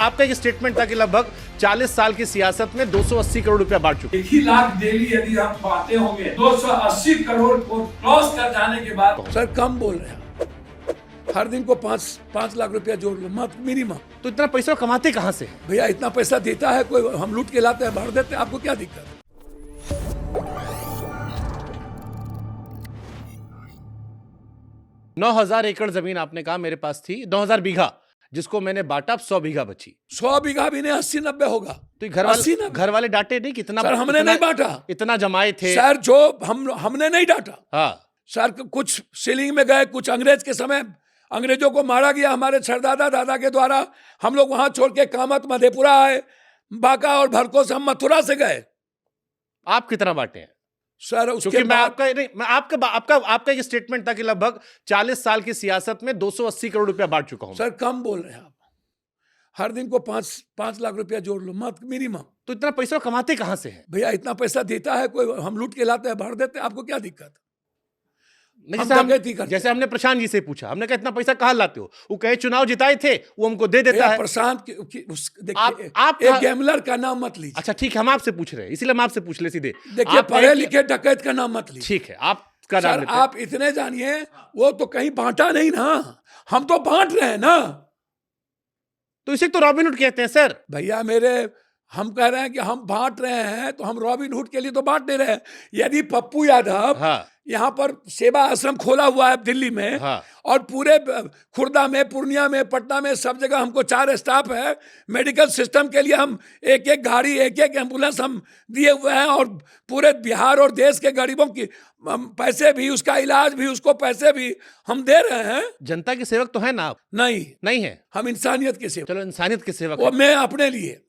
आपका एक स्टेटमेंट था कि लगभग 40 साल की सियासत में 280 करोड़ रुपया बांट चुके। 1 ही लाख डेली यदि हम बांटे होंगे 280 करोड़ को क्रॉस कर जाने के बाद सर कम बोल रहे हैं। हर दिन को 5 लाख रुपया जोड़ लो मत मिनिमम। तो इतना पैसा कमाते कहां से? भैया इतना पैसा देता है कोई, हम लूट के लाते हैं, भर देते हैं, आपको क्या दिक्कत है? नौ 9,000 एकड़ जमीन आपने कहा मेरे पास थी, 9,000 बीघा, जिसको मैंने बांटा, अब 100 बीघा बची। 100 बीघा भी नहीं, 80-90 होगा। तो घर वाले डांटे नहीं? कितना सर हमने नहीं बांटा, इतना जमाए थे सर जो हमने नहीं डांटा। हाँ सर कुछ सीलिंग में गए, कुछ अंग्रेज के समय अंग्रेजों को मारा गया हमारे सरदादा दादा के द्वारा। हम लोग वहां छोड़ के कामत मधेपुरा आए, बांका और भरकोस हम मथुरा से गए। आप कितना बांटे हैं? सर उसके आपका एक स्टेटमेंट था कि लगभग 40 साल की सियासत में 280 करोड़ रुपया बांट चुका हूं। सर कम बोल रहे हैं आप। हर दिन को 5 लाख रुपया जोड़ लो मत मिनिमम। तो इतना पैसा कमाते कहां से हैं? भैया इतना पैसा देता है कोई, हम लूट के लाते हैं, भर देते हैं, आपको क्या दिक्कत? जैसे हमने प्रशांत जी से पूछा, हमने कहा इतना पैसा कहां लाते हो? वो कहे चुनाव जिताए थे, वो हमको दे देता है। प्रशांत देखिए, आप एक गैमलर का नाम मत लीजिए। अच्छा ठीक है, हम आपसे पूछ रहे हैं, इसलिए हम आपसे पूछ ले सीधे। देखिए पढ़े लिखे डकैत का नाम मत लीजिए। ठीक है, आपका नाम लेते हैं। आप इतने जानिए, वो तो कहीं बांटा नहीं ना, हम तो बांट रहे हैं ना। तो इसे तो रॉबिनहुड कहते हैं सर। भैया हम कह रहे हैं कि हम बांट रहे हैं, तो हम रॉबिनहुड के लिए तो बांट नहीं रहे हैं। यदि पप्पू यादव यहाँ पर सेवा आश्रम खोला हुआ है दिल्ली में, और पूरे खुर्दा में, पूर्णिया में, पटना में, सब जगह हमको 4 स्टाफ है। मेडिकल सिस्टम के लिए हम एक गाड़ी, एक एम्बुलेंस हम दिए हुए हैं, और पूरे बिहार और देश के गरीबों की पैसे भी, उसका इलाज भी, उसको पैसे भी हम दे रहे हैं। जनता के सेवक तो है ना आप? नहीं है, हम इंसानियत के सेवक। चलो इंसानियत के सेवक। वो मैं अपने लिए,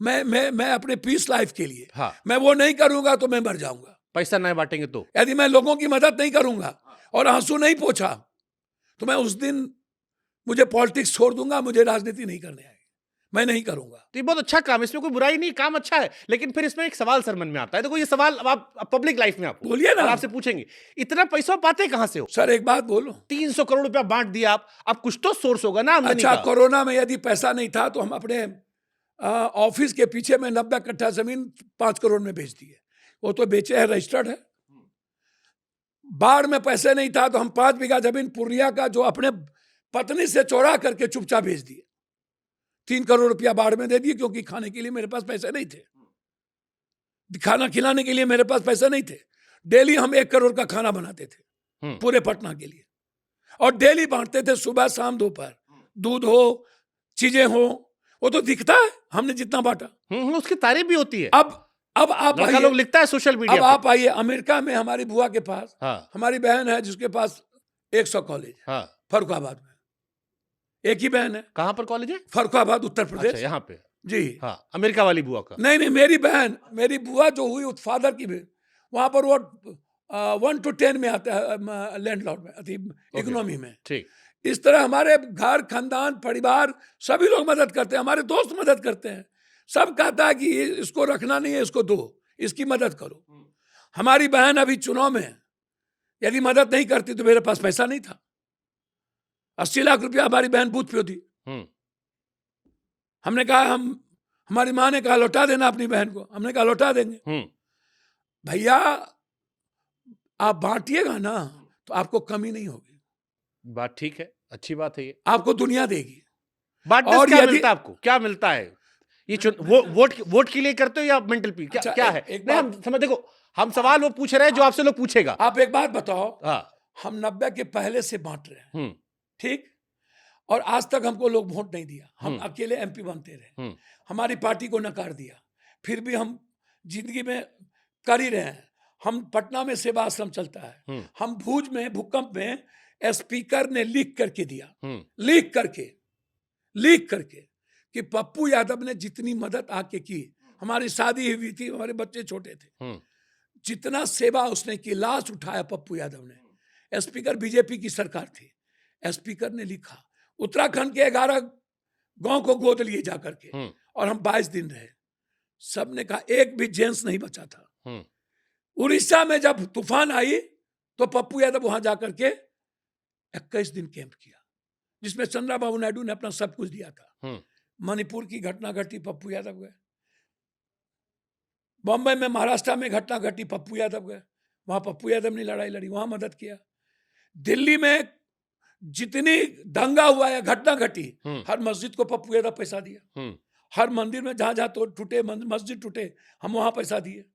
मैं अपने पीस लाइफ के लिए, मैं वो नहीं करूंगा तो मैं मर जाऊंगा। पैसा नहीं बांटेंगे तो? यदि मैं लोगों की मदद नहीं करूंगा और आंसू नहीं पोंछा, तो मैं उस दिन मुझे पॉलिटिक्स छोड़ दूंगा, मुझे राजनीति नहीं करने आएगी, मैं नहीं करूंगा। तो ये बहुत अच्छा काम, इसमें कोई बुराई नहीं, काम अच्छा है। लेकिन फिर इसमें एक सवाल सर मन में आता है, देखो ये सवाल अब आप पब्लिक लाइफ में आप बोलिए ना, आपसे पूछेंगे इतना पैसा पाते कहां से हो? सर एक बात बोलो, 300 करोड़ रुपया बांट दिया आप, अब कुछ तो सोर्स होगा ना आमदनी का। अच्छा कोरोना में यदि पैसा नहीं था तो हम अपने ऑफिस के पीछे में 90 कट्ठा जमीन 5 करोड़ में बेच दिए, वो तो बेचे है, रजिस्टर्ड है। बाढ़ में पैसे नहीं था तो हम 5 बीघा जमीन पूर्णिया का, जो अपने पत्नी से चोरा करके चुपचाप बेच दिए। 3 करोड़ रुपया बाढ़ में दे दिए, क्योंकि खाने के लिए मेरे पास पैसे नहीं थे, खाना खिलाने के लिए मेरे पास पैसे नहीं थे। डेली हम 1 करोड़ का खाना बनाते थे पूरे पटना के लिए, और डेली बांटते थे, सुबह शाम दोपहर। दूध हो, चीजें हो, वो तो दिखता है हमने जितना बांटा। उसकी तारीफ भी होती है। अब आप लोग लिखता है सोशल मीडिया। अब आप आइए अमेरिका में, हमारी बुआ के पास, हमारी बहन है जिसके पास 100 कॉलेज, फर्रुखाबाद में एक ही बहन है। कहां पर कॉलेज है? फर्रुखाबाद, उत्तर प्रदेश। अच्छा, यहाँ पे जी। अमेरिका वाली बुआ का? नहीं, मेरी बहन, मेरी बुआ जो हुई फादर की भी, वहां पर वो 1 to 10 में आता है, लैंडलॉर्ड में, इकोनॉमी में। ठीक। इस तरह हमारे घर, खानदान, परिवार सभी लोग मदद करते हैं, हमारे दोस्त मदद करते हैं। सब कहता है कि इसको रखना नहीं है, इसको दो, इसकी मदद करो। हमारी बहन अभी चुनाव में है, यदि मदद नहीं करती तो मेरे पास पैसा नहीं था। 80 लाख रुपया हमारी बहन बूथ पे दी। हमने कहा, हमारी माँ ने कहा लौटा देना अपनी बहन को, हमने कहा लौटा देंगे। भैया आप बांटिएगा ना तो आपको कमी नहीं होगी। बात ठीक है, अच्छी बात है, ये आपको दुनिया देगी। और क्या मिलता है आपको? क्या मिलता है? ये वोट के लिए करते हो या मेंटल पीस? क्या है? नहीं, हम समझ, देखो हम सवाल वो पूछ रहे हैं जो आपसे लोग पूछेगा। आप एक बात बताओ, हम 90 के पहले से बांट रहे हैं, ठीक, और आज तक हमको लोग वोट नहीं दिया, हम अकेले एमपी बनते रहे, हमारी पार्टी को नकार दिया, फिर भी हम जिंदगी में कर ही रहे हैं। हम पटना में सेवा आश्रम चलता है, हम भूज में भूकंप में स्पीकर ने लिख करके दिया, लिख करके कि पप्पू यादव ने जितनी मदद आके की, हमारी शादी हुई थी, हमारे बच्चे छोटे थे, जितना सेवा उसने की, लाश उठाया पप्पू यादव ने। स्पीकर बीजेपी की सरकार थी, स्पीकर ने लिखा, उत्तराखंड के 11 गांव को गोद लिए जाकर के, और हम 22 दिन रहे। सबने कहा, एक भी जेंट्स नहीं बचा था। उड़ीसा में जब तूफान आई तो पप्पू यादव वहां जाकर के 21 दिन कैंप किया, जिसमें चंद्रबाबू नायडू ने अपना सब कुछ दिया था। मणिपुर की घटना घटी, पप्पू यादव गए। बॉम्बे में, महाराष्ट्र में घटना घटी, पप्पू यादव गए, वहां पप्पू यादव ने लड़ाई लड़ी, वहां मदद किया। दिल्ली में जितनी दंगा हुआ है, घटना घटी, हर मस्जिद को पप्पू यादव पैसा दिया। हर मंदिर में जहां जहां तो टूटे, मस्जिद टूटे, हम वहां पैसा दिए।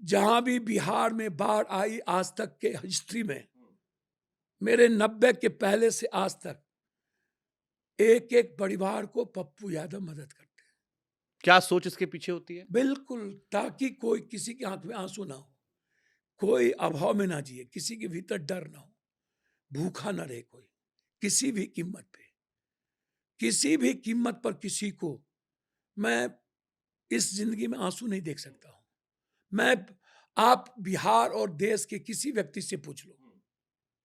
जहां भी बिहार में बाढ़ आई आज तक के हिस्ट्री में, मेरे 90 के पहले से आज तक, एक एक परिवार को पप्पू यादव मदद करते हैं। क्या सोच इसके पीछे होती है? बिल्कुल, ताकि कोई किसी की आंख में आंसू ना हो, कोई अभाव में ना जिए, किसी के भीतर डर ना हो, भूखा ना रहे कोई, किसी भी कीमत पे, किसी भी कीमत पर किसी को। मैं इस जिंदगी में आंसू नहीं देख सकता हूं। मैं, आप बिहार और देश के किसी व्यक्ति से पूछ लो,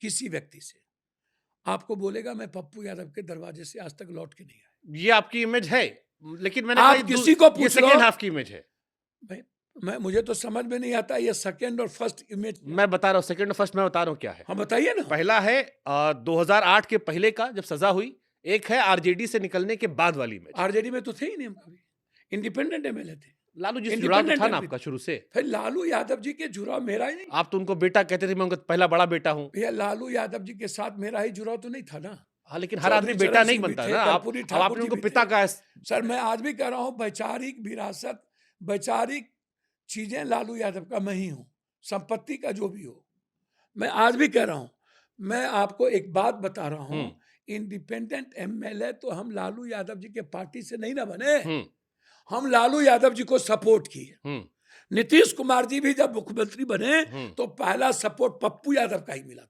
किसी व्यक्ति से, आपको बोलेगा मैं पप्पू यादव के दरवाजे से आज तक लौट के नहीं आया। ये आपकी इमेज है, लेकिन मैंने आप कहा किसी को पूछ लो, सेकेंड हाफ की इमेज है। मैं मुझे तो समझ में नहीं आता ये सेकंड और फर्स्ट इमेज। मैं बता रहा हूँ, सेकंड और फर्स्ट मैं बता रहा हूँ क्या है। हाँ बताइए ना। पहला है 2008 के पहले का, जब सजा हुई। एक है आरजेडी से निकलने के बाद वाली इमेज। आरजेडी में तो थे ही नहीं हम कभी, इंडिपेंडेंट एमएलए थे। लालू जी से जुड़ाव तो था ना आपका शुरू से। फिर लालू यादव जी के जुड़ाव मेरा ही नहीं। आप तो उनको बेटा कहते थे, मैं उनका पहला बड़ा बेटा हूँ। भैया लालू यादव जी के साथ मेरा ही जुड़ाव तो नहीं था ना। हाँ, लेकिन हर आदमी बेटा नहीं बनता ना। आपने उनको पिता का। सर मैं आज भी कह रहा हूँ, वैचारिक विरासत, वैचारिक चीजें लालू यादव का मैं ही हूँ, संपत्ति का जो भी हो। मैं आज भी कह रहा हूँ, मैं आपको एक बात बता रहा हूँ, इंडिपेंडेंट एमएलए तो हम लालू यादव जी के पार्टी से नहीं ना बने, हम लालू यादव जी को सपोर्ट किए। नीतीश कुमार जी भी जब मुख्यमंत्री बने तो पहला सपोर्ट पप्पू यादव का ही मिला।